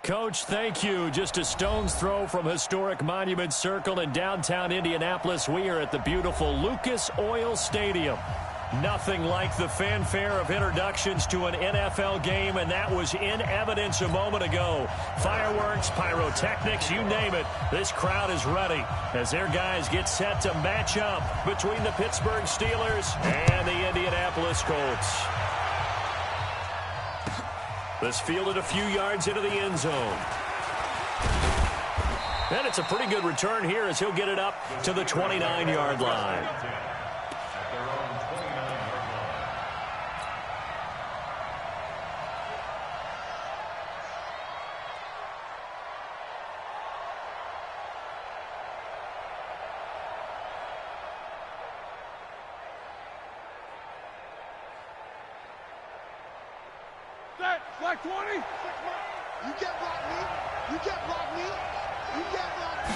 Coach, thank you. Just a stone's throw from historic Monument Circle in downtown Indianapolis. We are at the beautiful Lucas Oil Stadium. Nothing like the fanfare of introductions to an NFL game, and that was in evidence a moment ago. Fireworks, pyrotechnics, you name it. This crowd is ready as their guys get set to match up between the Pittsburgh Steelers and the Indianapolis Colts. This fielded a few yards into the end zone. And it's a pretty good return here as he'll get it up to the 29-yard line. Like 20. You can't block me. You can't block me. You can't block me.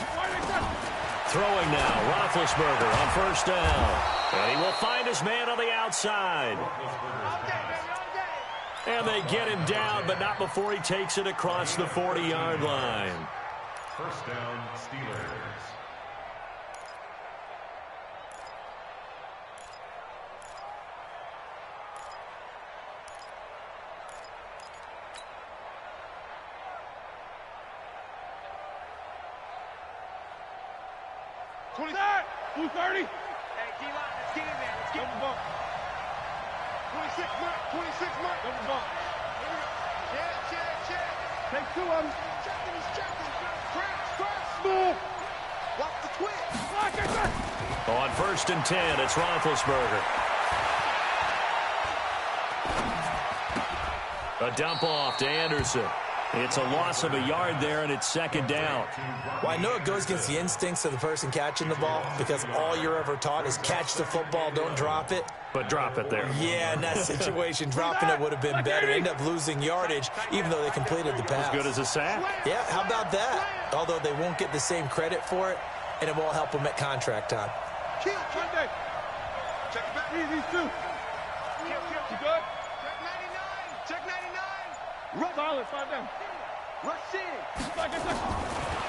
Throwing now, Roethlisberger on first down. And he will find his man on the outside. And they get him down, but not before he takes it across the 40-yard line. First down, Steelers. Blue 30. Hey, D-line, let's get in there. Let's get double bump. 26 mark, 26 mark. Double bump. Check. Take two of them. Checking, he's checking. Crash. Smooth. Watch the twitch. On first and 10, it's Roethlisberger. A dump off to Anderson. It's a loss of a yard there, and it's second down. Well, I know it goes against the instincts of the person catching the ball because all you're ever taught is catch the football, don't drop it. But drop it there. Yeah, in that situation, dropping it would have been better. End up losing yardage, even though they completed the pass. As good as a sack. Yeah, how about that? Although they won't get the same credit for it, and it won't help them at contract time. Kill, Monday. Check it back. These two. You good? Check 99. Check 99. Run. Solid, 5 down. Rush in.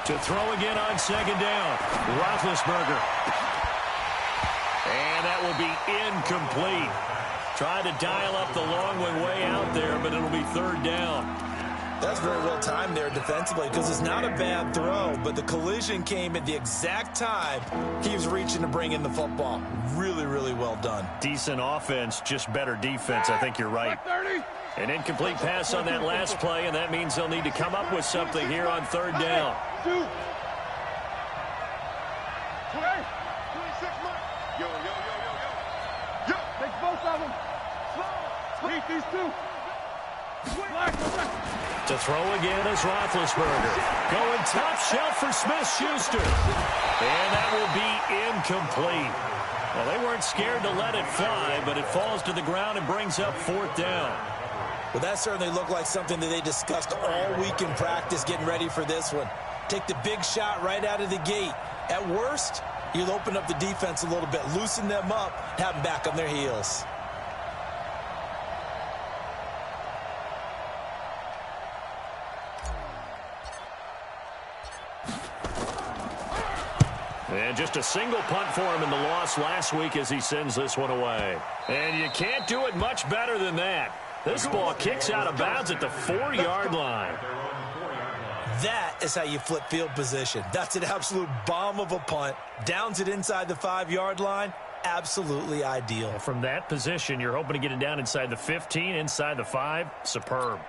To throw again on second down. Roethlisberger. And that will be incomplete. Trying to dial up the long one way out there, but it'll be third down. That's very well timed there defensively because it's not a bad throw, but the collision came at the exact time he was reaching to bring in the football. Really, really well done. Decent offense, just better defense. I think you're right. An incomplete pass on that last play, and that means they'll need to come up with something here on third down. 2. 26 mark. Yo. Take both of them. Beat these two. To throw again is Roethlisberger. Going top shelf for Smith-Schuster. And that will be incomplete. Well, they weren't scared to let it fly, but it falls to the ground and brings up fourth down. Well, that certainly looked like something that they discussed all week in practice getting ready for this one. Take the big shot right out of the gate. At worst, you'll open up the defense a little bit, loosen them up, have them back on their heels. And just a single punt for him in the loss last week as he sends this one away. And you can't do it much better than that. This ball kicks out of bounds at the 4-yard line. That is how you flip field position. That's an absolute bomb of a punt. Downs it inside the 5-yard line. Absolutely ideal. From that position, you're hoping to get it down inside the 15, inside the 5. Superb.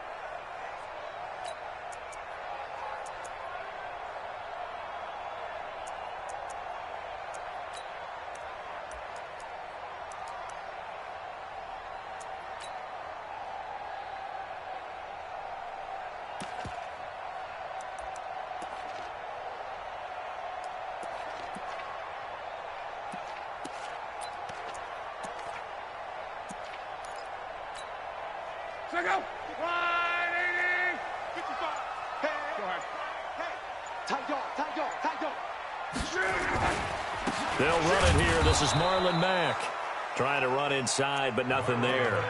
Check out. 180. 55. Hey. Go ahead. Hey. Tight dog. They'll run it here. This is Marlon Mack. Trying to run inside, but nothing there.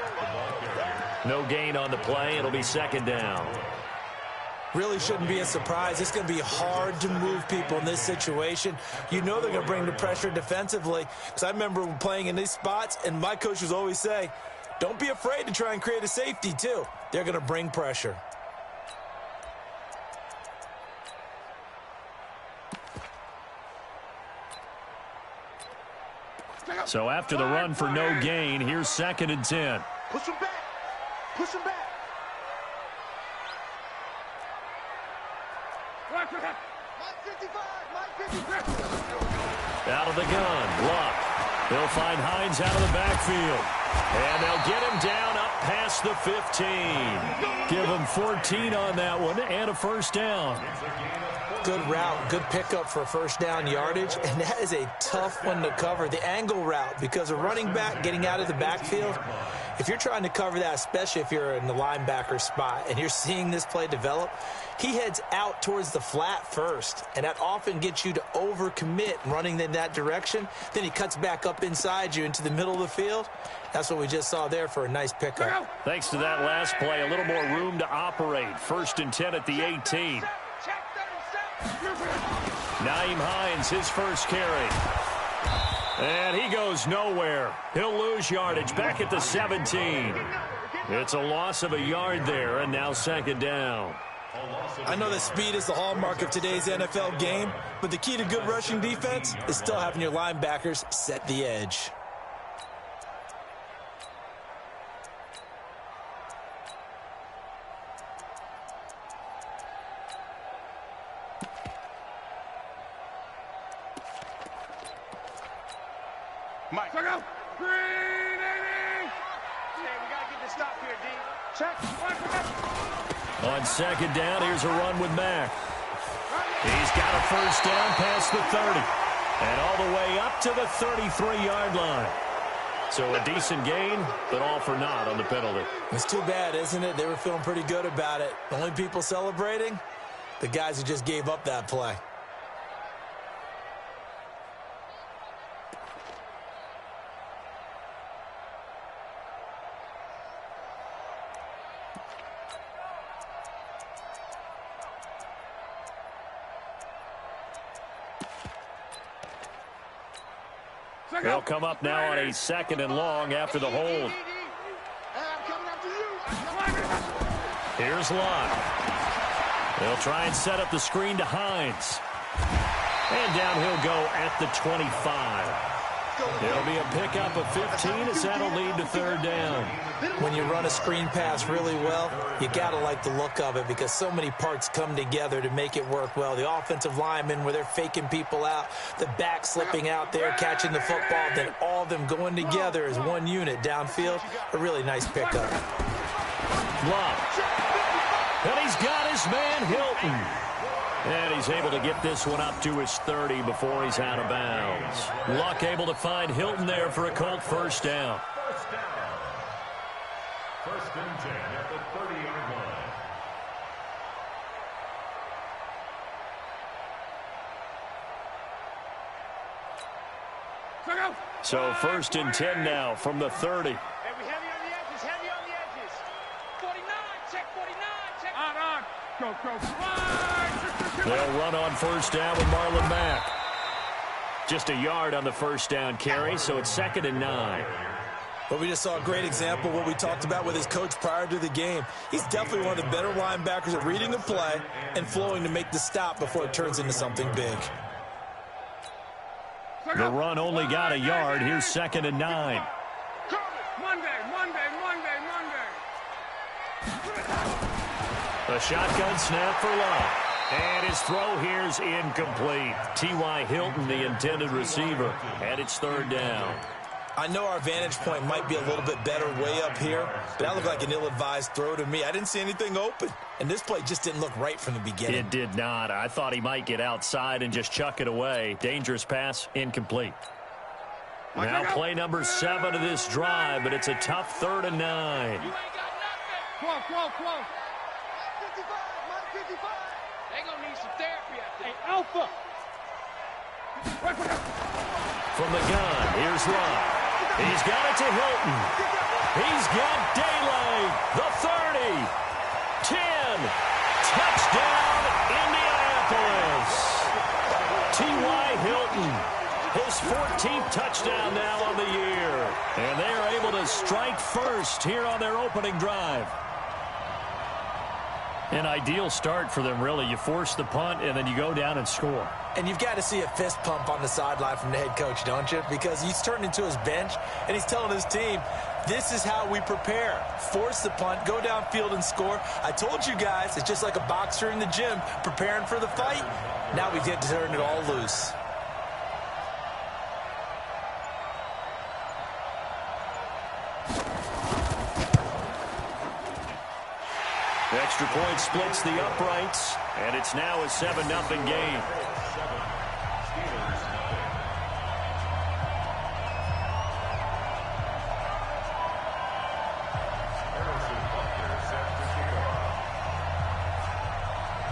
No gain on the play. It'll be second down. Really shouldn't be a surprise. It's going to be hard to move people in this situation. You know they're going to bring the pressure defensively. Because I remember playing in these spots, and my coaches always say, don't be afraid to try and create a safety, too. They're going to bring pressure. So after the run for no gain, here's 2nd and 10. Push him back. Push him back. Out of the gun, Luck. They'll find Hines out of the backfield. And they'll get him down up past the 15. Give him 14 on that one and a first down. Good route, good pickup for first down yardage, and that is a tough one to cover, the angle route, because a running back getting out of the backfield, if you're trying to cover that, especially if you're in the linebacker spot and you're seeing this play develop, he heads out towards the flat first, and that often gets you to overcommit running in that direction. Then he cuts back up inside you into the middle of the field. That's what we just saw there for a nice pickup. Thanks to that last play, a little more room to operate. 1st and 10 at the 18. Nyheim Hines, his first carry. And he goes nowhere. He'll lose yardage back at the 17. It's a loss of a yard there, and now 2nd down. I know that speed is the hallmark of today's NFL game, but the key to good rushing defense is still having your linebackers set the edge. Mike. Check out. 380. Hey, we got to get this stop here, D. Check. On 2nd down, here's a run with Mack. He's got a first down past the 30. And all the way up to the 33-yard line. So a decent gain, but all for naught on the penalty. It's too bad, isn't it? They were feeling pretty good about it. The only people celebrating, the guys who just gave up that play. They'll come up now on a 2nd and long after the hold. Here's Lott. They'll try and set up the screen to Hines. And down he'll go at the 25. There'll be a pickup of 15 as that'll lead to 3rd down. When you run a screen pass really well, you got to like the look of it because so many parts come together to make it work well. The offensive linemen, where they're faking people out, the back slipping out there, catching the football, then all of them going together as one unit downfield. A really nice pickup. Lott. And he's got his man Hilton. And he's able to get this one up to his 30 before he's out of bounds. Luck able to find Hilton there for a Colt first down. 1st and 10 at the 30-yard line. So 1st and 10 now from the 30. Hey, we heavy on the edges, heavy on the edges. 49, check 49, check. On. Go. They'll run on first down with Marlon Mack. Just a yard on the first down carry, so it's 2nd and 9. But we just saw a great example of what we talked about with his coach prior to the game. He's definitely one of the better linebackers at reading the play and flowing to make the stop before it turns into something big. The run only got a yard. Here's 2nd and 9. Monday. A shotgun snap for Lott. And his throw here's incomplete. T.Y. Hilton, the intended receiver, and it's 3rd down. I know our vantage point might be a little bit better way up here, but that looked like an ill-advised throw to me. I didn't see anything open, and this play just didn't look right from the beginning. It did not. I thought he might get outside and just chuck it away. Dangerous pass, incomplete. Now play number 7 of this drive, but it's a tough 3rd and 9. You ain't got nothing. Close. 55. They gonna need some therapy out there. Hey, Alpha. From the gun, here's Lott. He's got it to Hilton. He's got daylight. The 30, 10, Touchdown, Indianapolis. T.Y. Hilton, his 14th touchdown now on the year. And they are able to strike first here on their opening drive. An ideal start for them, really. You force the punt, and then you go down and score. And you've got to see a fist pump on the sideline from the head coach, don't you? Because he's turned into his bench, and he's telling his team, this is how we prepare. Force the punt, go downfield and score. I told you guys, it's just like a boxer in the gym preparing for the fight. Now we get to turn it all loose. The extra point splits the uprights, and it's now a 7-0 game.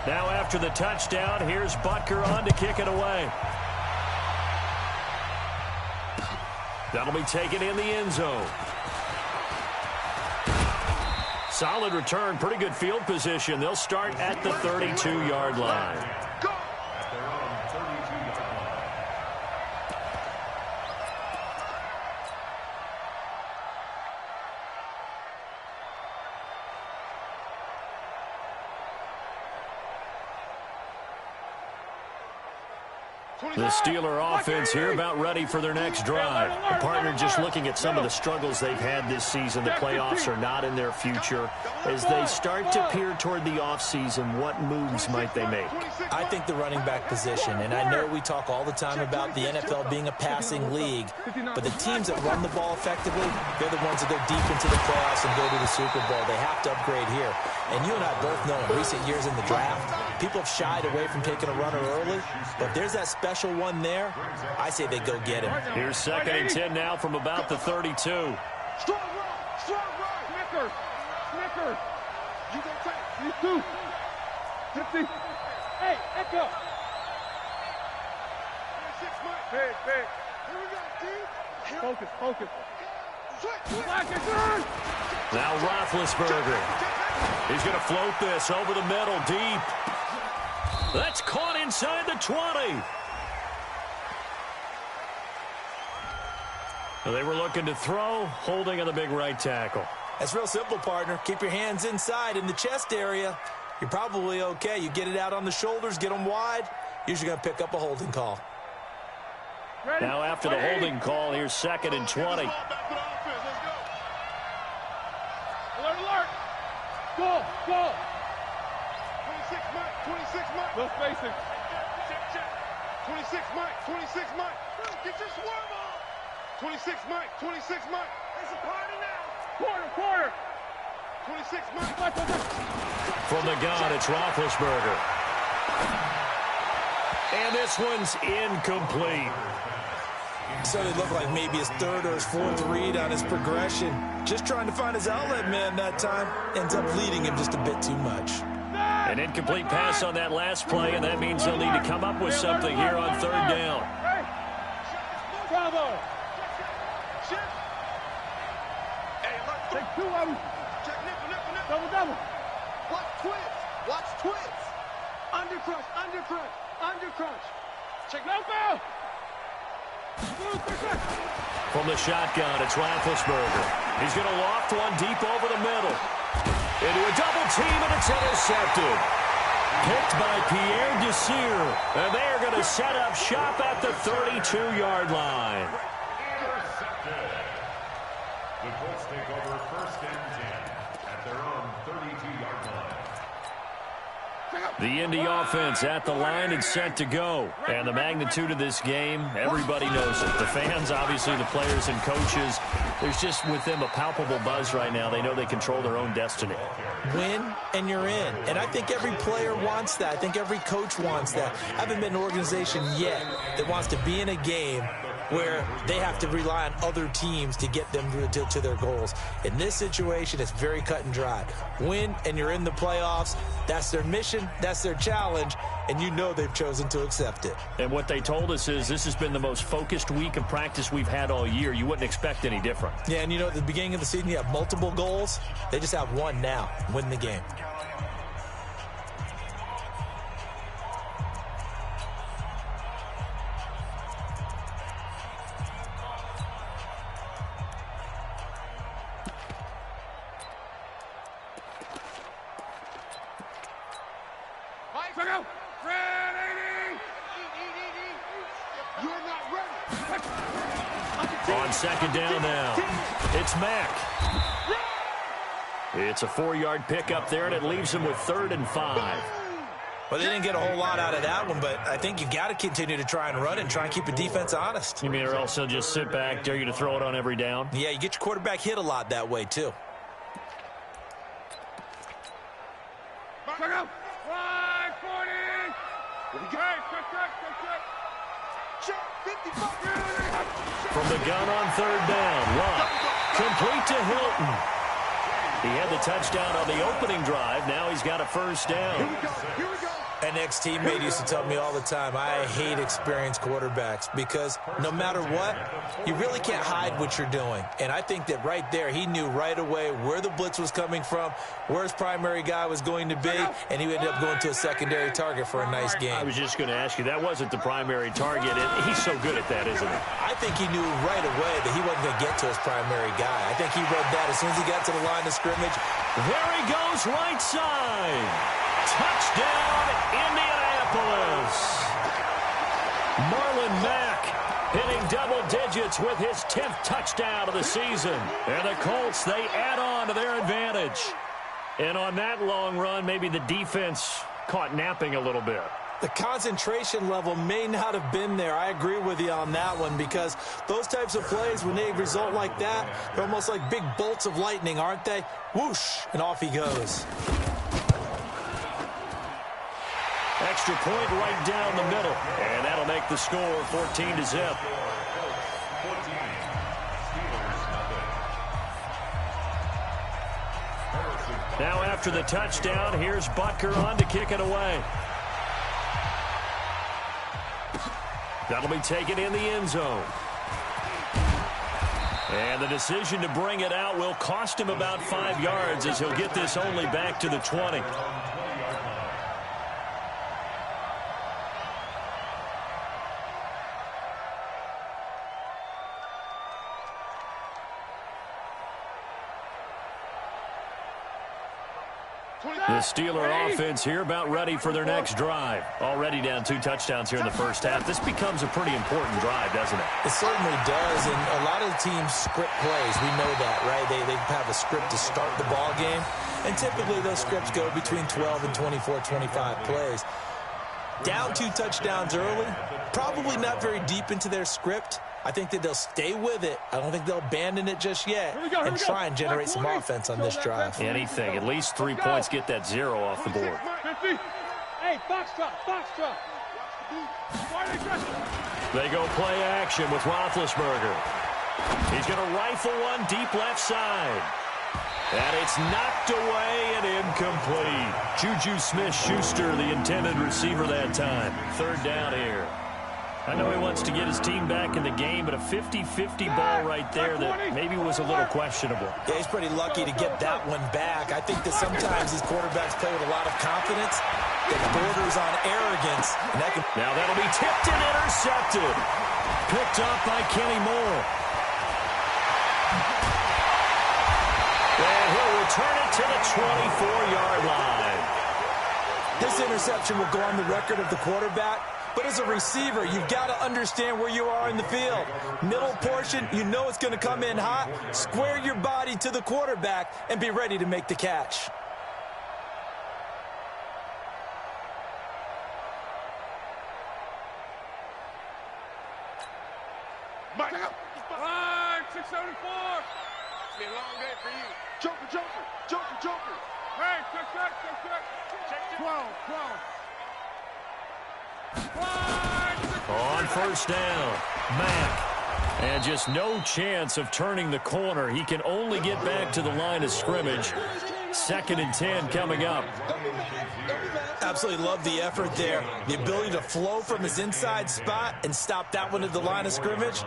Now after the touchdown, here's Butker on to kick it away. That'll be taken in the end zone. Solid return, pretty good field position. They'll start at the 32-yard line. The Steeler offense here about ready for their next drive. The partner just looking at some of the struggles they've had this season. The playoffs are not in their future. As they start to peer toward the offseason, what moves might they make? I think the running back position, and I know we talk all the time about the NFL being a passing league, but the teams that run the ball effectively, they're the ones that go deep into the playoffs and go to the Super Bowl. They have to upgrade here. And you and I both know in recent years in the draft, people have shied away from taking a runner early, but there's that special one there. I say they go get him. Here's 2nd and 10 now from about the 32. Strong right, strong right. Snickers. You can take these two. 50. Hey, echo. 26, Mike. Big. Here we go, team. Focus. Now Roethlisberger. He's going to float this over the middle, deep. That's caught inside the 20. They were looking to throw, holding on the big right tackle. That's real simple, partner. Keep your hands inside in the chest area. You're probably okay. You get it out on the shoulders, get them wide. Usually going to pick up a holding call. Ready? Now after the holding call, here's 2nd and 20. Alert. Go. 26, Mike. No spacing. Check. 26, Mike. Get your swerve on. 26, Mike. It's a party now. Quarter. 26, Mike. From the gun, it's Roethlisberger. And this one's incomplete. So they look like maybe his 3rd or his 4th read on his progression. Just trying to find his outlet man that time. Ends up leading him just a bit too much. An incomplete pass on that last play, and that means they'll need to come up with something here on 3rd down. Bravo. Take 2 of them. Check nipple. Double. Watch twist. Undercrunch. Check no foul. From the shotgun, it's Roethlisberger. He's going to loft one deep over the middle. Into a double team, and it's intercepted. Picked by Pierre Desir. And they are going to set up shop at the 32-yard line. Intercepted. The Colts take over 1st and 10 at their own 32-yard line. The Indy offense at the line and set to go. And the magnitude of this game, everybody knows it. The fans, obviously the players and coaches, there's just with them a palpable buzz right now. They know they control their own destiny. Win, and you're in. And I think every player wants that. I think every coach wants that. I haven't been an organization yet that wants to be in a game where they have to rely on other teams to get them to their goals. In this situation, it's very cut and dry. Win, and you're in the playoffs. That's their mission. That's their challenge. And you know they've chosen to accept it. And what they told us is this has been the most focused week of practice we've had all year. You wouldn't expect any different. Yeah, and you know, at the beginning of the season, you have multiple goals. They just have one now. Win the game. On second down now, it's Mack. It's a 4-yard pickup there, and it leaves him with 3rd and 5. Well, they didn't get a whole lot out of that one, but I think you've got to continue to try and run it and try and keep the defense honest. You mean, or else they'll just sit back, dare you to throw it on every down? Yeah, you get your quarterback hit a lot that way, too. Check out. 540. From the gun on 3rd down, Watt. Complete to Hilton. He had the touchdown on the opening drive. Now he's got a 1st down. Here we go. An ex-teammate used to tell me all the time, I hate experienced quarterbacks because no matter what, you really can't hide what you're doing. And I think that right there, he knew right away where the blitz was coming from, where his primary guy was going to be, and he ended up going to a secondary target for a nice game. I was just going to ask you, that wasn't the primary target. He's so good at that, isn't he? I think he knew right away that he wasn't going to get to his primary guy. I think he read that as soon as he got to the line of scrimmage. There he goes, right side. Touchdown, Indianapolis. Marlon Mack hitting double digits with his 10th touchdown of the season. And the Colts, they add on to their advantage. And on that long run, maybe the defense caught napping a little bit. The concentration level may not have been there. I agree with you on that one because those types of plays, when they result like that, they're almost like big bolts of lightning, aren't they? Whoosh, and off he goes. Extra point right down the middle. And that'll make the score 14-0. Now after the touchdown, here's Butker on to kick it away. That'll be taken in the end zone. And the decision to bring it out will cost him about 5 yards as he'll get this only back to the 20. The Steeler offense here about ready for their next drive. Already down 2 touchdowns here in the first half. This becomes a pretty important drive, doesn't it? It certainly does, and a lot of the teams script plays. We know that, right? They have a script to start the ball game, and typically those scripts go between 12 and 24, 25 plays. Down 2 touchdowns early, probably not very deep into their script. I think that they'll stay with it. I don't think they'll abandon it just yet and try and generate some offense on this drive. Anything. At least 3 points, get that 0 off the board. 50. Hey, box drop. They go play action with Roethlisberger. He's going to rifle one deep left side. And it's knocked away and incomplete. Juju Smith-Schuster, the intended receiver that time. 3rd down here. I know he wants to get his team back in the game, but a 50-50 ball right there that maybe was a little questionable. Yeah, he's pretty lucky to get that one back. I think that sometimes these quarterbacks play with a lot of confidence that borders on arrogance. And that can... Now that'll be tipped and intercepted. Picked up by Kenny Moore. And he'll return it to the 24-yard line. This interception will go on the record of the quarterback. But as a receiver, you've got to understand where you are in the field. Middle portion, you know it's going to come in hot. Square your body to the quarterback and be ready to make the catch. Mike. 674. It's been a long day for you. Joker. Hey, check. 12. On 1st down, Mack. And just no chance of turning the corner. He can only get back to the line of scrimmage. 2nd and 10 coming up. Absolutely love the effort there. The ability to flow from his inside spot and stop that one at the line of scrimmage.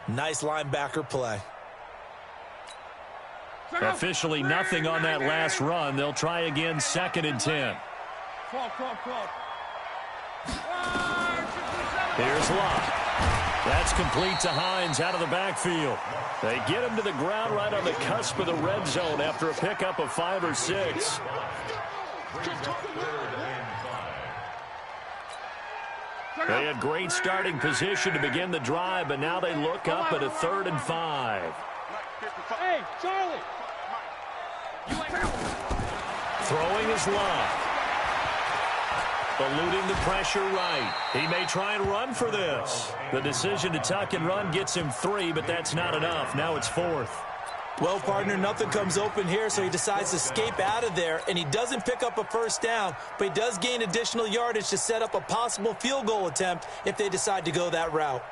Nice linebacker play. Officially nothing on that last run. They'll try again 2nd and 10. Here's Locke. That's complete to Hines out of the backfield. They get him to the ground right on the cusp of the red zone after a pickup of 5 or 6. They had great starting position to begin the drive, but now they look up at a 3rd and 5. Hey, Charlie! Throwing is Love. Eluding the pressure right. He may try and run for this. The decision to tuck and run gets him 3, but that's not enough. Now it's 4th. Well, partner, nothing comes open here, so he decides to escape out of there, and he doesn't pick up a first down, but he does gain additional yardage to set up a possible field goal attempt if they decide to go that route.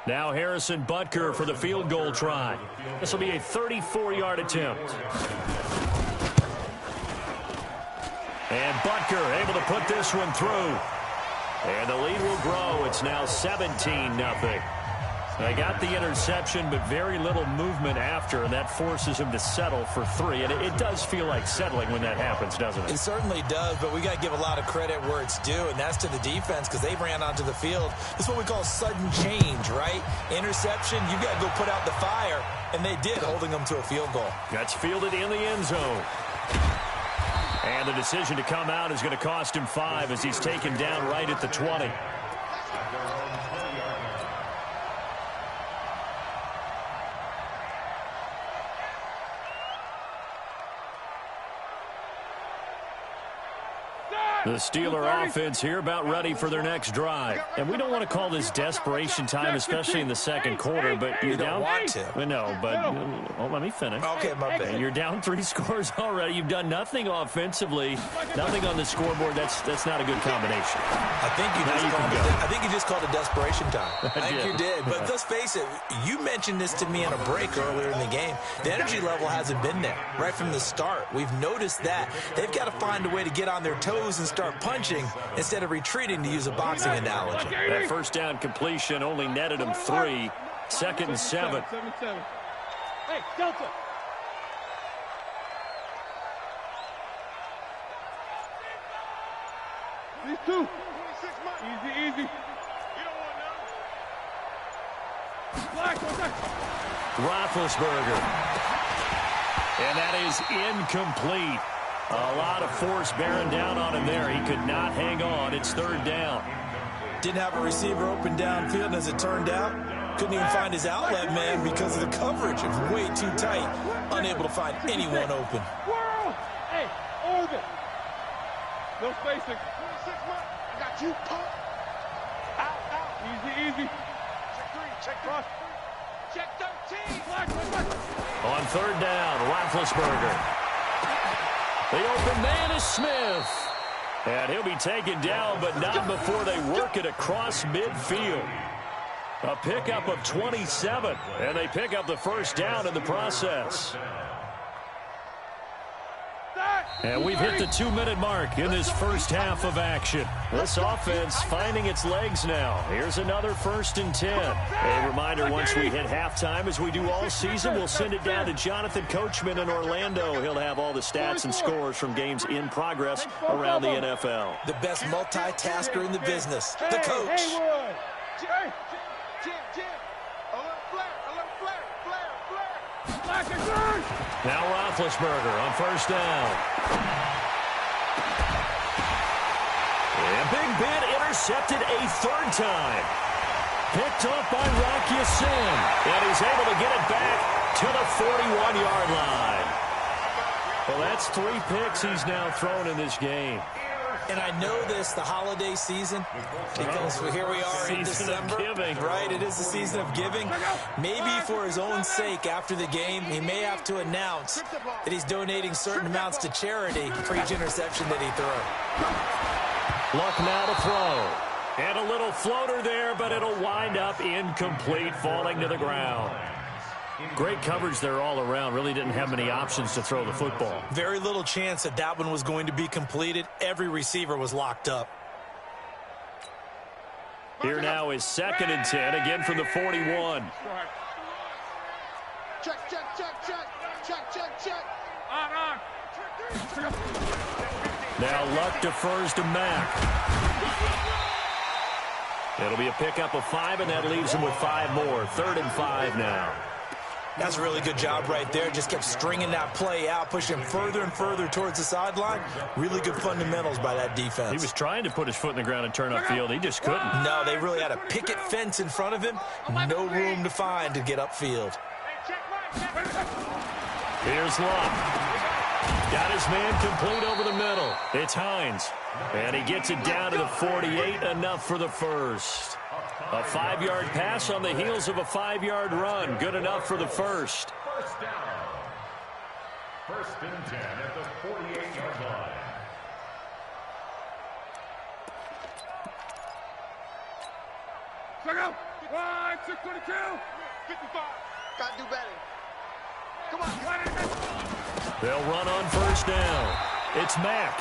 Now Harrison Butker for the field goal try. This will be a 34-yard attempt. And Butker able to put this one through. And the lead will grow. It's now 17-0. They got the interception, but very little movement after, and that forces him to settle for 3. And it does feel like settling when that happens, doesn't it? It certainly does, but we got to give a lot of credit where it's due, and that's to the defense because they ran onto the field. This is what we call sudden change, right? Interception, you got to go put out the fire, and they did, holding them to a field goal. That's fielded in the end zone. And the decision to come out is going to cost him 5 as he's taken down right at the 20. The Steeler offense here about ready for their next drive. And we don't want to call this desperation time, especially in the second quarter, but you're down. Want to. No, but let me finish. Okay, my bad. You're down 3 scores already. You've done nothing offensively, nothing on the scoreboard. That's not a good combination. I think you just called it desperation time. I think you did. But let's face it, you mentioned this to me in a break earlier in the game. The energy level hasn't been there right from the start. We've noticed that. They've got to find a way to get on their toes and start punching instead of retreating, to use a boxing analogy. That first down completion only netted him 3. 2nd and 7. Hey, Delta. These 2. Easy, easy. You don't want none. Black, Roethlisberger. And that is incomplete. A lot of force bearing down on him there. He could not hang on. It's 3rd down. Didn't have a receiver open downfield, and as it turned out, couldn't even find his outlet man because of the coverage. It was way too tight. Unable to find anyone open. World! Hey, orbit! No spacing. 26 months. I got you, pump. Out. Easy, easy. Check 3, check cross. Check 13. Black. On 3rd down, Roethlisberger. The open man is Smith. And he'll be taken down, but not before they work it across midfield. A pickup of 27, and they pick up the first down in the process. And we've hit the 2-minute mark in this first half of action. This offense finding its legs now. Here's another 1st and 10. A reminder, once we hit halftime, as we do all season, we'll send it down to Jonathan Coachman in Orlando. He'll have all the stats and scores from games in progress around the NFL. The best multitasker in the business, the coach. Now Roethlisberger on 1st down. And Big Ben intercepted a 3rd time. Picked off by Rock Ya-Sin. And he's able to get it back to the 41-yard line. Well, that's 3 picks he's now thrown in this game. And I know this, the holiday season, because here we are in December, right? It is the season of giving. Maybe for his own sake, after the game, he may have to announce that he's donating certain amounts to charity for each interception that he throws. Luck now to throw. And a little floater there, but it'll wind up incomplete, falling to the ground. Great coverage there all around. Really didn't have many options to throw the football. Very little chance that that one was going to be completed. Every receiver was locked up. Here now is 2nd and 10, again from the 41. Check. On. Now Luck defers to Mack. It'll be a pickup of 5, and that leaves him with 5 more. 3rd and 5 now. That's a really good job right there. Just kept stringing that play out, pushing further and further towards the sideline. Really good fundamentals by that defense. He was trying to put his foot in the ground and turn upfield. He just couldn't. No, they really had a picket fence in front of him. No room to find to get upfield. Here's Love. Got his man complete over the middle. It's Hines. And he gets it down to the 48, enough for the first. A 5-yard pass on the heels of a 5-yard run. Good enough for the first. First down. First and 10 at the 48-yard line. Check out. 622. 55. Got to do better. Come on. They'll run on first down. It's Mack.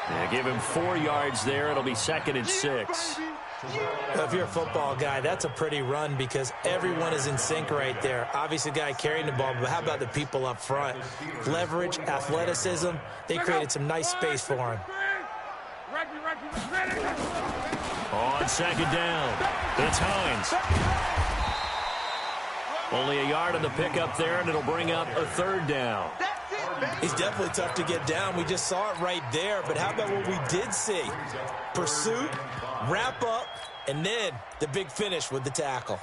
Yeah, give him 4 yards there. It'll be 2nd and 6. If you're a football guy, that's a pretty run because everyone is in sync right there. Obviously, the guy carrying the ball, but how about the people up front? Leverage, athleticism, they created some nice space for him. On 2nd down, it's Hines. Only a yard on the pickup there, and it'll bring up a 3rd down. He's definitely tough to get down. We just saw it right there. But how about what we did see? Pursuit, wrap up, and then the big finish with the tackle.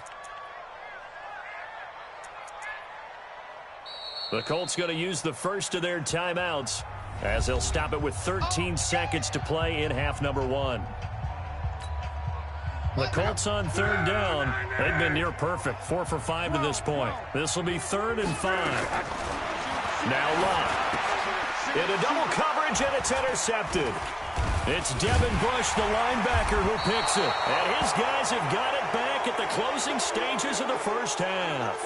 The Colts going to use the first of their timeouts as they'll stop it with 13 seconds to play in half number 1. The Colts on 3rd down. They've been near perfect, 4 for 5 to this point. This will be 3rd and 5. Now Love. Into double coverage, and it's intercepted. It's Devin Bush, the linebacker, who picks it. And his guys have got it back at the closing stages of the first half.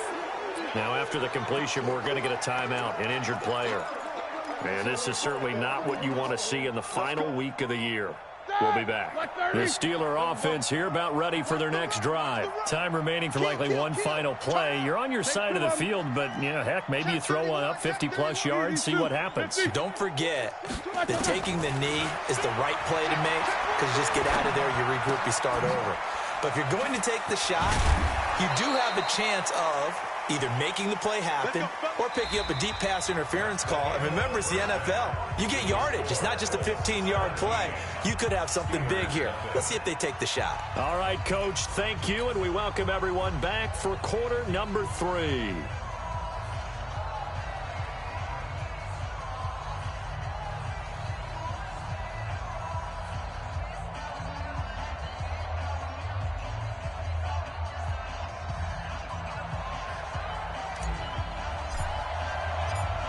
Now after the completion, we're going to get a timeout, an injured player. And this is certainly not what you want to see in the final week of the year. We'll be back. The Steeler offense here about ready for their next drive. Time remaining for likely one final play. You're on your side of the field, but, you know, heck, maybe you throw one up 50-plus yards, see what happens. Don't forget that taking the knee is the right play to make because you just get out of there, you regroup, you start over. But if you're going to take the shot, you do have a chance of either making the play happen or picking up a deep pass interference call. And remember, it's the NFL. You get yardage. It's not just a 15-yard play. You could have something big here. Let's see if they take the shot. All right, Coach, thank you, and we welcome everyone back for quarter number 3.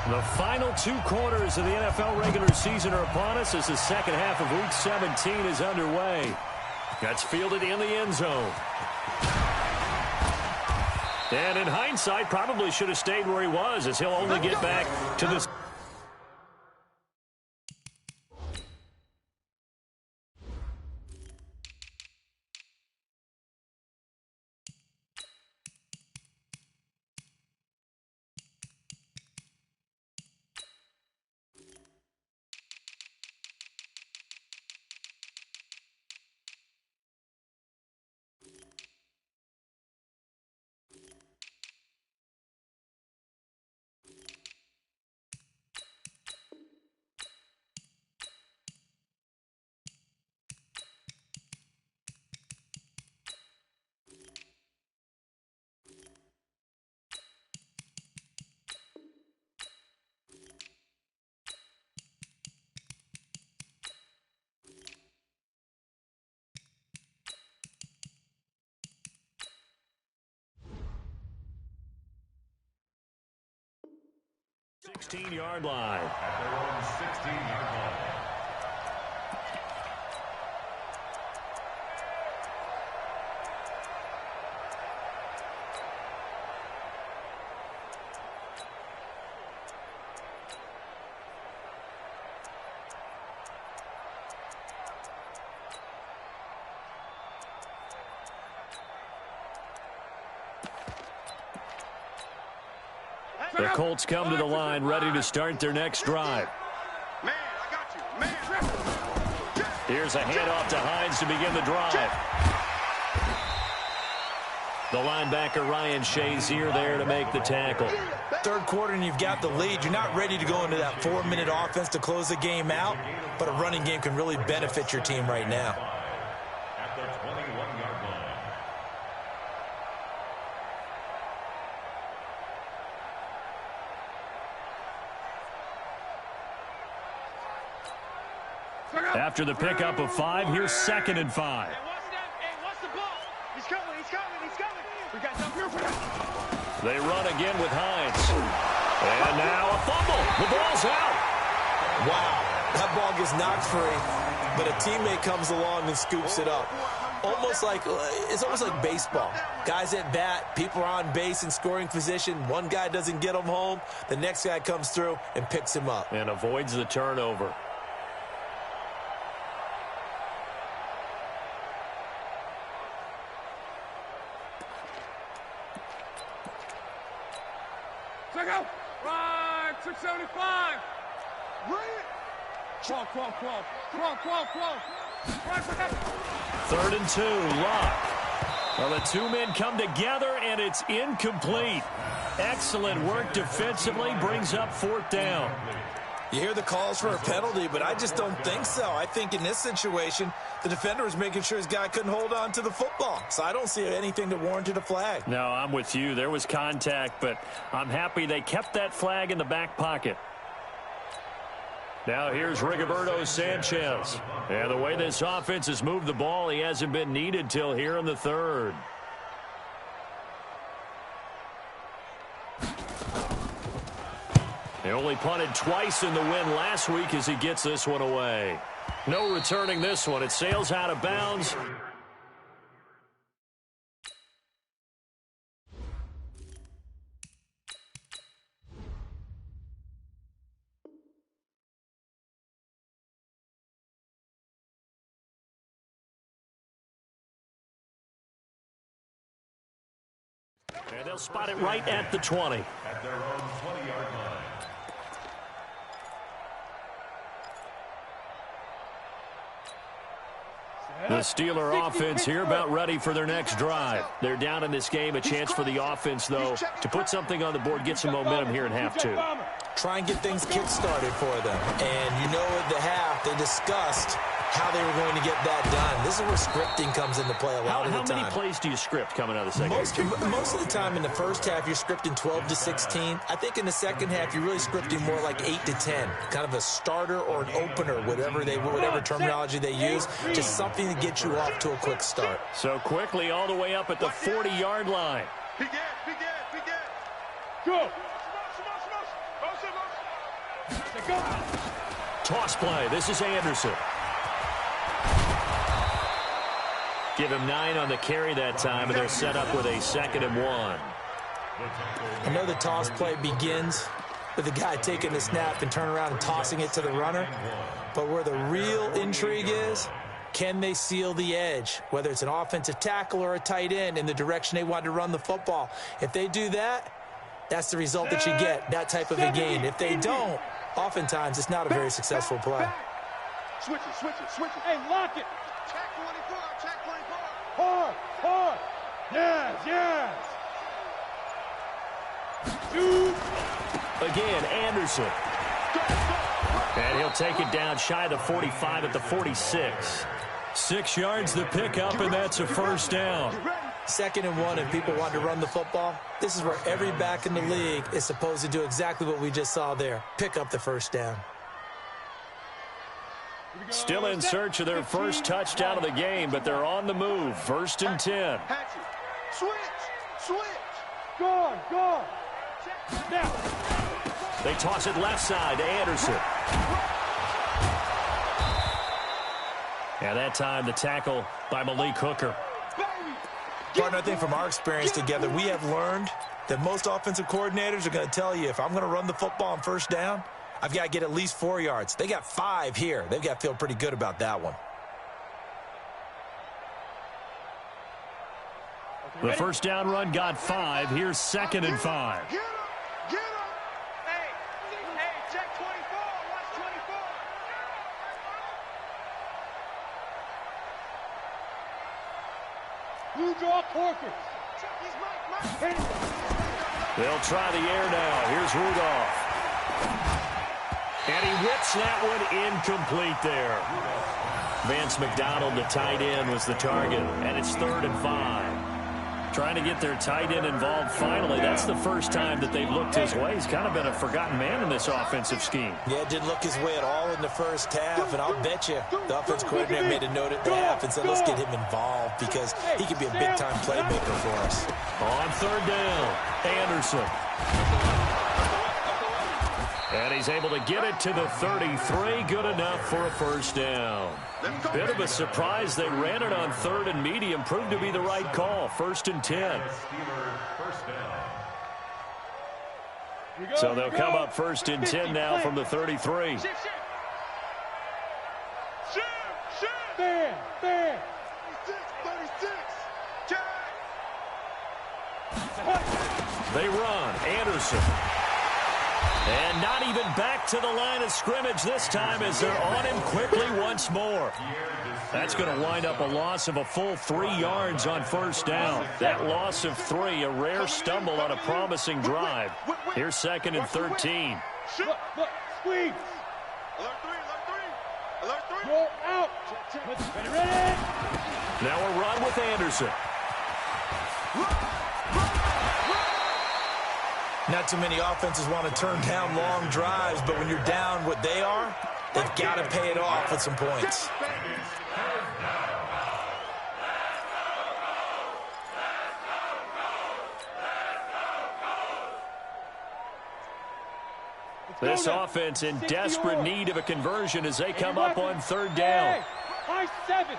The final 2 quarters of the NFL regular season are upon us as the second half of Week 17 is underway. That's fielded in the end zone. And in hindsight, probably should have stayed where he was, as he'll only get back to this. Yard line. At their own 16-yard line. The Colts come to the line ready to start their next drive. Man, I got you. Man. Here's a handoff to Hines to begin the drive. The linebacker Ryan Shazier there to make the tackle. Third quarter and you've got the lead. You're not ready to go into that 4-minute offense to close the game out, but a running game can really benefit your team right now. At the 21-yard line. After the pickup of 5, here's 2nd and 5. Hey, watch the ball. He's coming. We got something here for that. They run again with Hines. And now a fumble. The ball's out. Wow, that ball gets knocked free, but a teammate comes along and scoops it up. It's almost like baseball. Guys at bat, people are on base in scoring position. One guy doesn't get him home. The next guy comes through and picks him up. And avoids the turnover. Check out. Right, 675. Crawl. Right, check out. 3rd and 2, Luck. Well, the two men come together, and it's incomplete. Excellent work defensively, brings up 4th down. You hear the calls for a penalty, but I just don't think so. I think in this situation, the defender was making sure his guy couldn't hold on to the football. So I don't see anything that warranted a flag. No, I'm with you. There was contact, but I'm happy they kept that flag in the back pocket. Now here's Rigoberto Sanchez. And the way this offense has moved the ball, he hasn't been needed till here in the 3rd. He only punted twice in the win last week as he gets this one away. No returning this one. It sails out of bounds. And they'll spot it right at the 20. At their own 20-yard line. The Steeler offense here about ready for their next drive. They're down in this game. A chance for the offense, though, to put something on the board, get some momentum here in half 2. Try and get things kick-started for them. And you know at the half, they discussed how they were going to get that done. This is where scripting comes into play a lot of the time. How many plays do you script coming out of the second half? Most of the time in the first half, you're scripting 12 to 16. I think in the second half, you're really scripting more like 8 to 10. Kind of a starter or an opener, whatever terminology they use. Just something to get you off to a quick start. So quickly all the way up at the 40-yard line. Begin. Go. Toss play. This is Anderson. Give him 9 on the carry that time, and they're set up with a 2nd and 1. I know the toss play begins with the guy taking the snap and turn around and tossing it to the runner. But where the real intrigue is, can they seal the edge, whether it's an offensive tackle or a tight end, in the direction they want to run the football? If they do that, that's the result that you get, that type of a gain. If they don't, oftentimes it's not a very successful play. Switch it. Hey, lock it. Check 24. Hard. Yes. Shoot. Again, Anderson. And he'll take it down shy of the 45 at the 46. 6 yards the pickup, and that's a 1st down. 2nd and 1, and people want to run the football. This is where every back in the league is supposed to do exactly what we just saw there. Pick up the 1st down. Still in search of their first touchdown of the game, but they're on the move. 1st and 10. Switch. Go. Now. They toss it left side to Anderson. And that time the tackle by Malik Hooker. Partner, I think from our experience together, we have learned that most offensive coordinators are going to tell you, if I'm going to run the football on 1st down, I've got to get at least 4 yards. They got 5 here. They've got to feel pretty good about that one. The 1st down run got 5. Here's 2nd and 5. Get him. Hey, check 24. Watch 24. Blue draw Corker. They'll try the air now. Here's Rudolph. And he whips that one incomplete there. Vance McDonald, the tight end, was the target. And it's 3rd and 5. Trying to get their tight end involved finally. That's the first time that they've looked his way. He's kind of been a forgotten man in this offensive scheme. Yeah, didn't look his way at all in the first half. And I'll bet you the offense coordinator made a note at the half and said, let's get him involved because he could be a big-time playmaker for us. On 3rd down, Anderson. And he's able to get it to the 33. Good enough for a first down. Bit of a surprise. They ran it on 3rd and medium. Proved to be the right call. 1st and 10. So they'll come up 1st and 10 now from the 33. They run. Anderson. And not even back to the line of scrimmage this time as they're on him quickly once more. That's going to wind up a loss of a full 3 yards on 1st down. That loss of 3, a rare stumble on a promising drive. Here's 2nd and 13. Squeeze. Alert 3. Roll out. Ready. Now a run with Anderson. Not too many offenses want to turn down long drives, but when you're down what they are, they've got to pay it off with some points. This offense in desperate need of a conversion as they come up on 3rd down. High 7.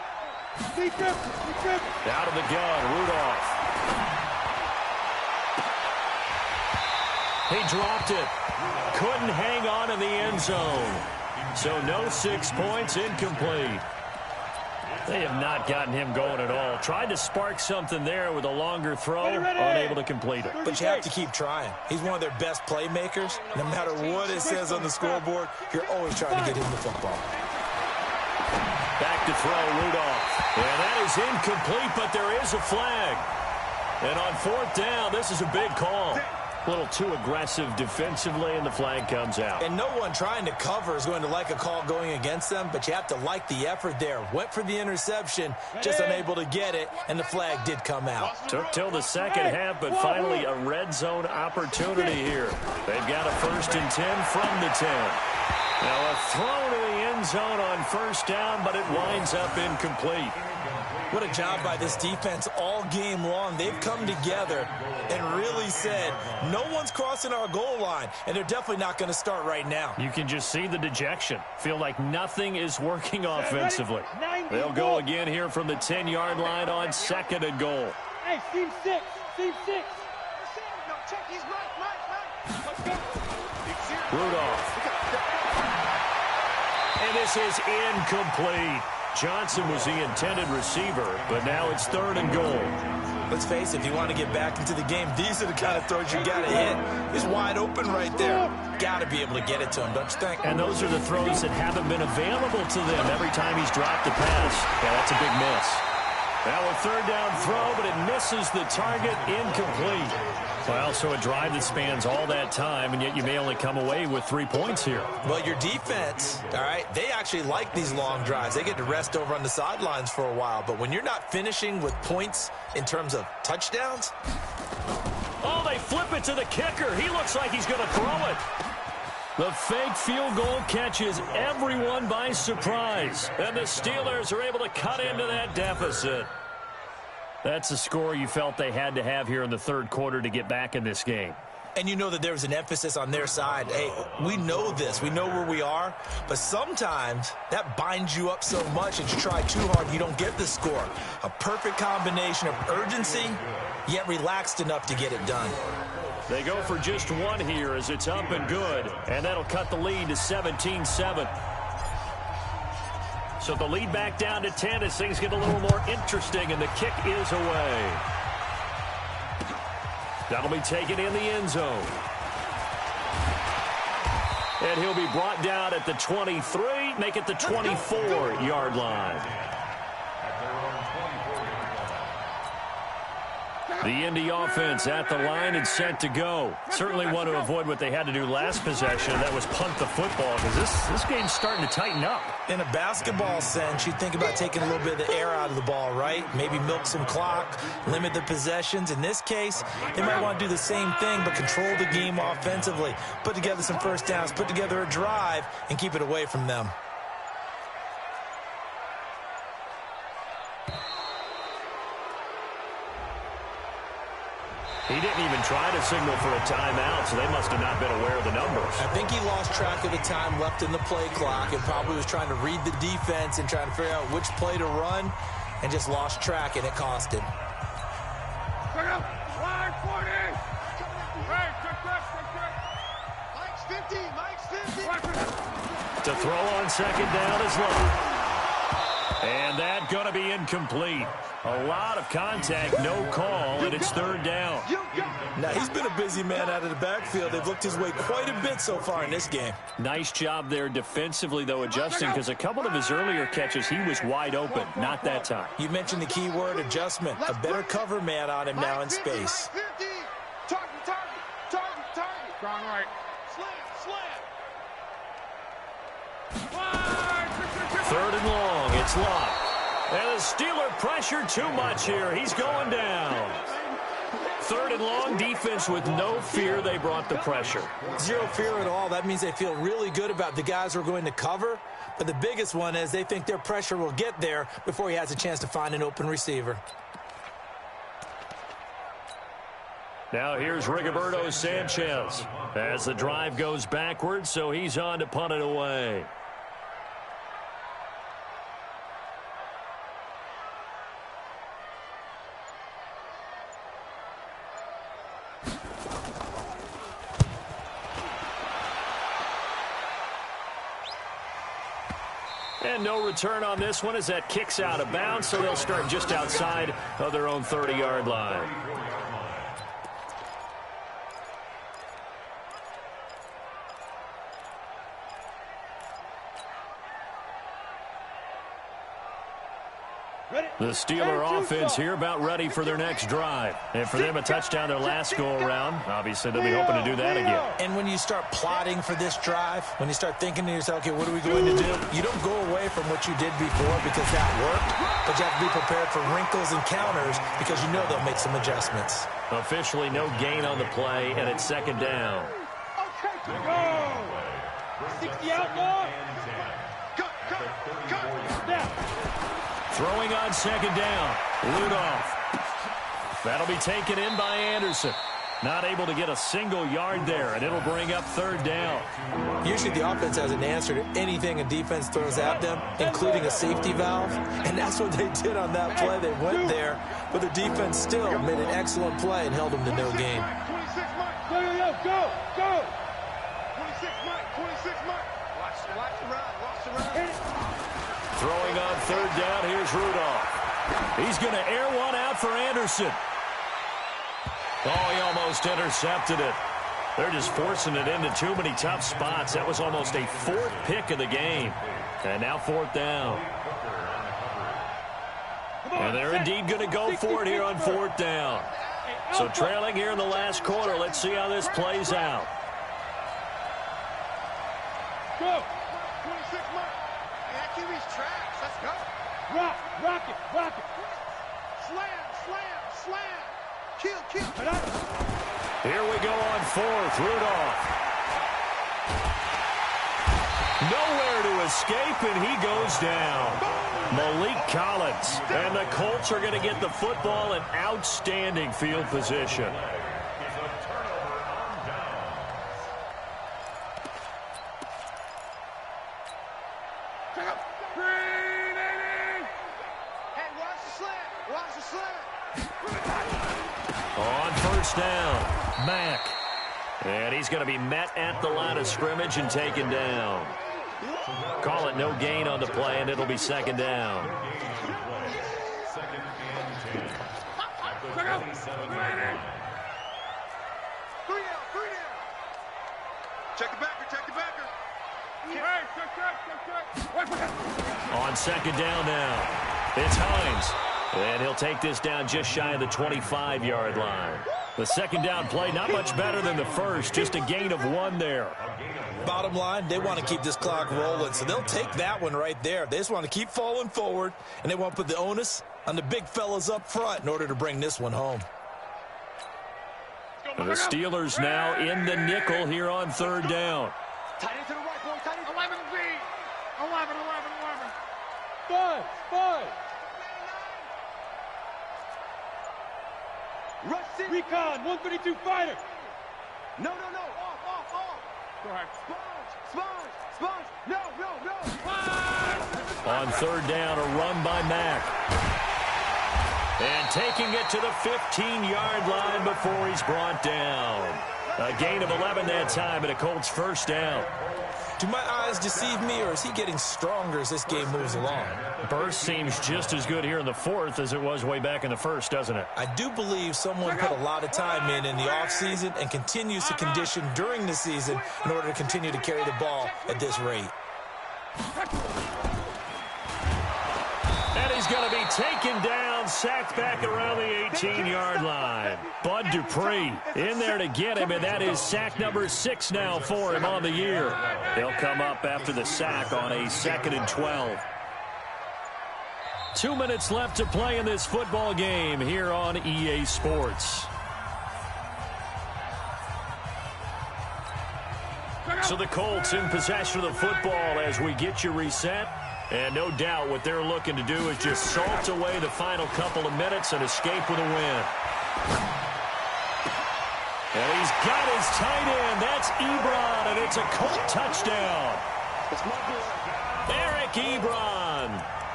Out of the gun, Rudolph. He dropped it. Couldn't hang on in the end zone. So no 6 points, incomplete. They have not gotten him going at all. Tried to spark something there with a longer throw, unable to complete it. But you have to keep trying. He's one of their best playmakers. No matter what it says on the scoreboard, you're always trying to get him the football. Back to throw, Rudolph. And that is incomplete, but there is a flag. And on 4th down, this is a big call. A little too aggressive defensively, and the flag comes out. And no one trying to cover is going to like a call going against them, but you have to like the effort there. Went for the interception, just unable to get it, and the flag did come out. Took till the second half, but finally a red zone opportunity here. They've got a 1st and 10 from the 10. Now a throw to the end zone on 1st down, but it winds up incomplete. What a job by this defense all game long. They've come together and really said, no one's crossing our goal line, and they're definitely not going to start right now. You can just see the dejection. Feel like nothing is working offensively. They'll go again here from the 10-yard line on 2nd and goal. Hey, team 6. Rudolph. And this is incomplete. Johnson was the intended receiver, but now it's 3rd and goal. Let's face it, if you want to get back into the game, these are the kind of throws you got to hit. He's wide open right there. Got to be able to get it to him, don't you think? And those are the throws that haven't been available to them every time he's dropped a pass. Yeah, that's a big miss. Now a 3rd down throw, but it misses the target, incomplete. Well, so a drive that spans all that time, and yet you may only come away with 3 points here. Well, your defense, all right, they actually like these long drives. They get to rest over on the sidelines for a while. But when you're not finishing with points in terms of touchdowns. Oh, they flip it to the kicker. He looks like he's going to throw it. The fake field goal catches everyone by surprise. And the Steelers are able to cut into that deficit. That's a score you felt they had to have here in the 3rd quarter to get back in this game. And you know that there was an emphasis on their side. Hey, we know this. We know where we are. But sometimes that binds you up so much that you try too hard, you don't get the score. A perfect combination of urgency, yet relaxed enough to get it done. They go for just one here as it's up and good. And that'll cut the lead to 17-7. So the lead back down to 10 as things get a little more interesting, and the kick is away. That'll be taken in the end zone. And he'll be brought down at the 23, make it the 24-yard line. The Indy offense at the line and set to go. Certainly want to avoid what they had to do last possession. That was punt the football, because this game's starting to tighten up. In a basketball sense, you think about taking a little bit of the air out of the ball, right? Maybe milk some clock, limit the possessions. In this case, they might want to do the same thing, but control the game offensively. Put together some first downs, put together a drive, and keep it away from them. He didn't even try to signal for a timeout, so they must have not been aware of the numbers. I think he lost track of the time left in the play clock and probably was trying to read the defense and trying to figure out which play to run and just lost track, and it cost him. Line 40. Hey, check. Mike's 50. To throw on second down is low. And that going to be incomplete. A lot of contact, no call, and it's third down. Now, he's been a busy man out of the backfield. They've looked his way quite a bit so far in this game. Nice job there defensively, though, adjusting, because a couple of his earlier catches, he was wide open. Not that time. You mentioned the key word, adjustment. A better cover man on him now in space. Target. Gone right. Slam. Third and long. It's locked. And the Steeler pressure too much here. He's going down. Third and long, defense with no fear. They brought the pressure. Zero fear at all. That means they feel really good about the guys who are going to cover. But the biggest one is they think their pressure will get there before he has a chance to find an open receiver. Now here's Rigoberto Sanchez as the drive goes backwards, so he's on to punt it away. And no return on this one as that kicks out of bounds, so they'll start just outside of their own 30-yard line. The Steeler offense here about ready for their next drive. And for them, a touchdown their last go-around. Obviously, they'll be hoping to do that again. And when you start plotting for this drive, when you start thinking to yourself, okay, what are we going to do? You don't go away from what you did before because that worked, but you have to be prepared for wrinkles and counters because you know they'll make some adjustments. Officially no gain on the play, and it's second down. Okay, go. 60 out long. Cut. Down. Throwing on second down. Rudolph. That'll be taken in by Anderson. Not able to get a single yard there, and it'll bring up third down. Usually the offense has an answer to anything a defense throws at them, including a safety valve. And that's what they did on that play. They went there, but the defense still made an excellent play and held them to no gain. 26 Mike. Go. 26 Mike. Watch the run. Throwing on third down, here's Rudolph. He's going to air one out for Anderson. Oh, he almost intercepted it. They're just forcing it into too many tough spots. That was almost a fourth pick of the game. And now fourth down. And they're indeed going to go for it here on fourth down. So trailing here in the last quarter. Let's see how this plays out. Go. 26 Mike. QB's tracks. Let's go. Rock it. Slam. Kill. Here we go on fourth. Rudolph. Nowhere to escape, and he goes down. Malik Collins. And the Colts are going to get the football in outstanding field position. On first down, Mack. And he's going to be met at the line of scrimmage and taken down. Call it no gain on the play, and it'll be second down. Check the backer. On second down now, it's Hines. And he'll take this down just shy of the 25-yard line. The second down play, not much better than the first, just a gain of 1 there. Bottom line, they want to keep this clock rolling, so they'll take that one right there. They just want to keep falling forward, and they want to put the onus on the big fellas up front in order to bring this one home. The Steelers now in the nickel here on third down. Tight end to the right, boy. Tight end. 11 V. 11. 5. Rush it. Recon, 132 fighter. No. Off. Go ahead. Sponge. No. On third down, a run by Mack. And taking it to the 15-yard line before he's brought down. A gain of 11 that time, and a Colts first down. Do my eyes deceive me, or is he getting stronger as this game moves along? Burst seems just as good here in the fourth as it was way back in the first, doesn't it? I do believe someone put a lot of time in the offseason and continues to condition during the season in order to continue to carry the ball at this rate. And he's going to be taken down, sacked back around the 18-yard line. Bud Dupree in there to get him, and that is sack number 6 now for him on the year. He'll come up after the sack on a 2nd and 12. 2 minutes left to play in this football game here on EA Sports. So the Colts in possession of the football as we get you reset. And no doubt what they're looking to do is just salt away the final couple of minutes and escape with a win. And he's got his tight end. That's Ebron, and it's a Colt touchdown. Eric Ebron,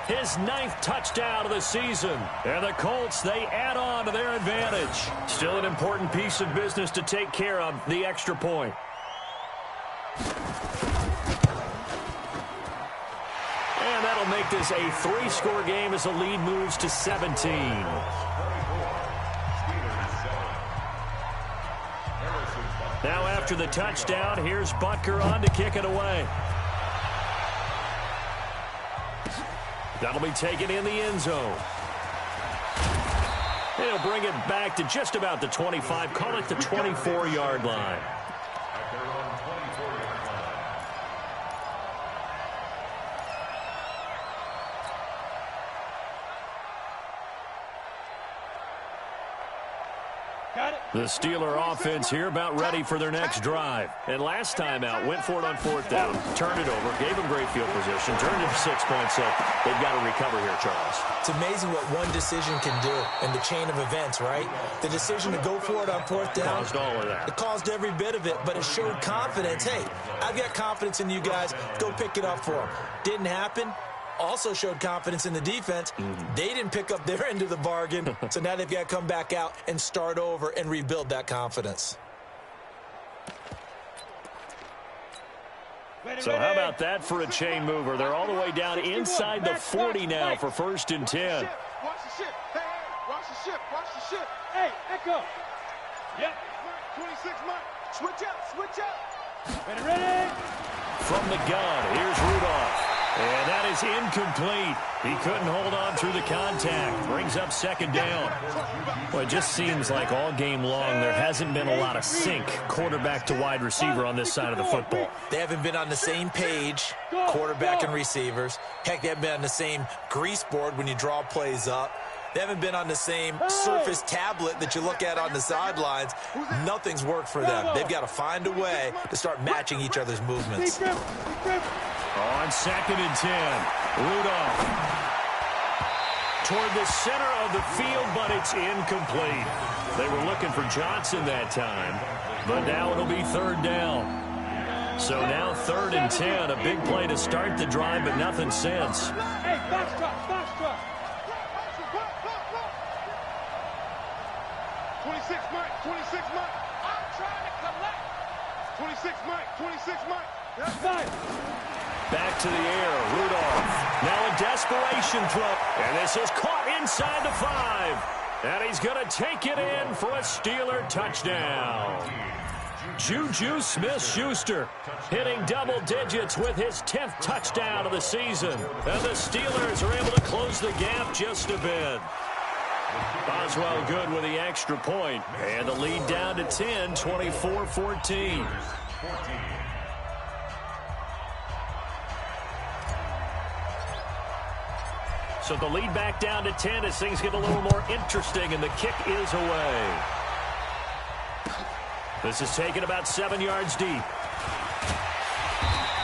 his 9th touchdown of the season. And the Colts, they add on to their advantage. Still an important piece of business to take care of, the extra point. And that'll make this a 3-score game as the lead moves to 17. Now after the touchdown, here's Butker on to kick it away. That'll be taken in the end zone. He'll bring it back to just about the 25, call it the 24-yard line. The Steeler offense here about ready for their next drive. And last time out, went for it on 4th down, turned it over, gave them great field position, turned it to 6 points, so they've got to recover here, Charles. It's amazing what one decision can do in the chain of events, right? The decision to go for it on 4th down. Caused all of that. It caused every bit of it, but it showed confidence. Hey, I've got confidence in you guys. Go pick it up for them. Didn't happen. Also showed confidence in the defense. They didn't pick up their end of the bargain, so now they've got to come back out and start over and rebuild that confidence. So how about that for a chain mover? They're all the way down inside the 40 now for 1st and 10. Watch the ship. Hey, watch the ship. Watch the ship. Hey, echo. Yep. 26 Mike. Switch up. Ready. From the gun, here's Rudolph. And that is incomplete. He couldn't hold on through the contact. Brings up 2nd down. Well, it just seems like all game long there hasn't been a lot of sync quarterback to wide receiver on this side of the football. They haven't been on the same page, quarterback and receivers. Heck, they haven't been on the same grease board when you draw plays up. They haven't been on the same Surface tablet that you look at on the sidelines. Nothing's worked for them. They've got to find a way to start matching each other's movements. On 2nd and 10, Rudolph toward the center of the field, but it's incomplete. They were looking for Johnson that time, but now it'll be 3rd down. So now 3rd and 10, a big play to start the drive, but nothing since. Hey, box truck. 26 Mike. I'm trying to collect. 26 Mike. That's fine. Back to the air, Rudolph. Now a desperation throw. And this is caught inside the 5. And he's going to take it in for a Steeler touchdown. Juju Smith-Schuster hitting double digits with his 10th touchdown of the season. And the Steelers are able to close the gap just a bit. Boswell good with the extra point. And the lead down to 10, 24-14. So the lead back down to 10 as things get a little more interesting, and the kick is away. This is taken about 7 yards deep.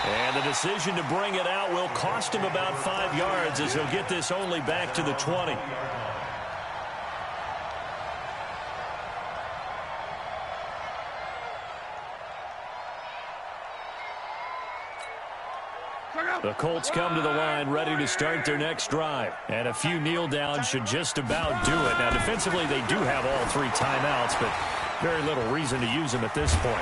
And the decision to bring it out will cost him about 5 yards as he'll get this only back to the 20. The Colts come to the line ready to start their next drive. And a few kneel downs should just about do it. Now, defensively, they do have all 3 timeouts, but very little reason to use them at this point.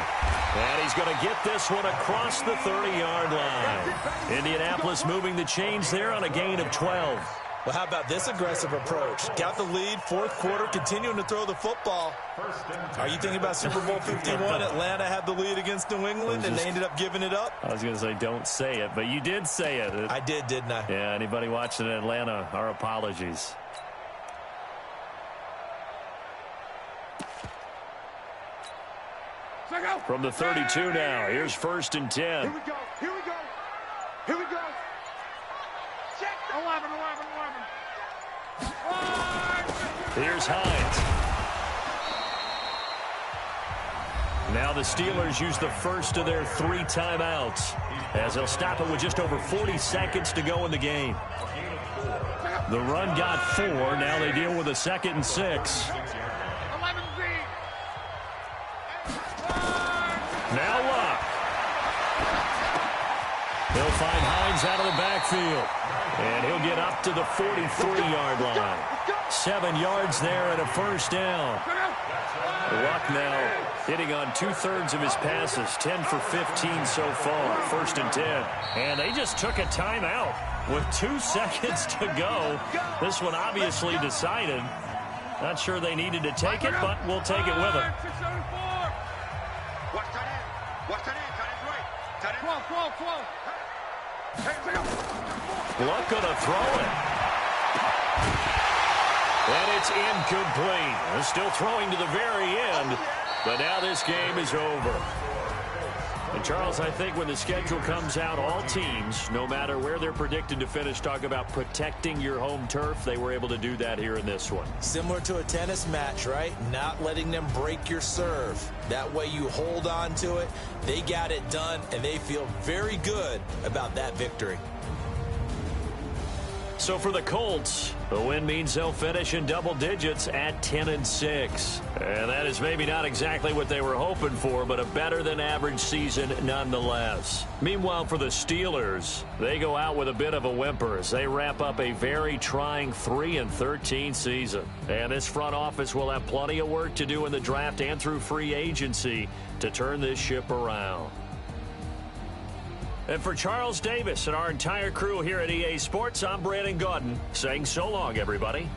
And he's going to get this one across the 30-yard line. Indianapolis moving the chains there on a gain of 12. Well, how about this aggressive approach? Got the lead, fourth quarter, continuing to throw the football. Are you thinking about Super Bowl 51? Atlanta had the lead against New England, and they ended up giving it up? I was going to say, don't say it, but you did say it. I did, didn't I? Yeah, anybody watching in Atlanta, our apologies. From the 32 now, here's 1st and 10. Here we go. Here we go. Here we go. Check. 11. Here's Hines. Now the Steelers use the first of their 3 timeouts as they'll stop it with just over 40 seconds to go in the game. The run got 4. Now they deal with a 2nd and 6. Now Luck. He'll find Hines out of the backfield. And he'll get up to the 43-yard line. 7 yards there and a 1st down. Luck now hitting on 2/3 of his passes. 10 for 15 so far. 1st and 10. And they just took a timeout with 2 seconds to go. This one obviously decided. Not sure they needed to take it, but we'll take it with them. Watch tight end. Tight end's right. Tight end. 12. Luck gonna throw it. And it's incomplete. They're still throwing to the very end, but now this game is over. And Charles, I think when the schedule comes out, all teams, no matter where they're predicted to finish, talk about protecting your home turf. They were able to do that here in this one. Similar to a tennis match, right? Not letting them break your serve. That way you hold on to it. They got it done, and they feel very good about that victory. So for the Colts, the win means they'll finish in double digits at 10-6. And that is maybe not exactly what they were hoping for, but a better than average season nonetheless. Meanwhile, for the Steelers, they go out with a bit of a whimper as they wrap up a very trying 3-13 season. And this front office will have plenty of work to do in the draft and through free agency to turn this ship around. And for Charles Davis and our entire crew here at EA Sports, I'm Brandon Gaudin saying so long, everybody.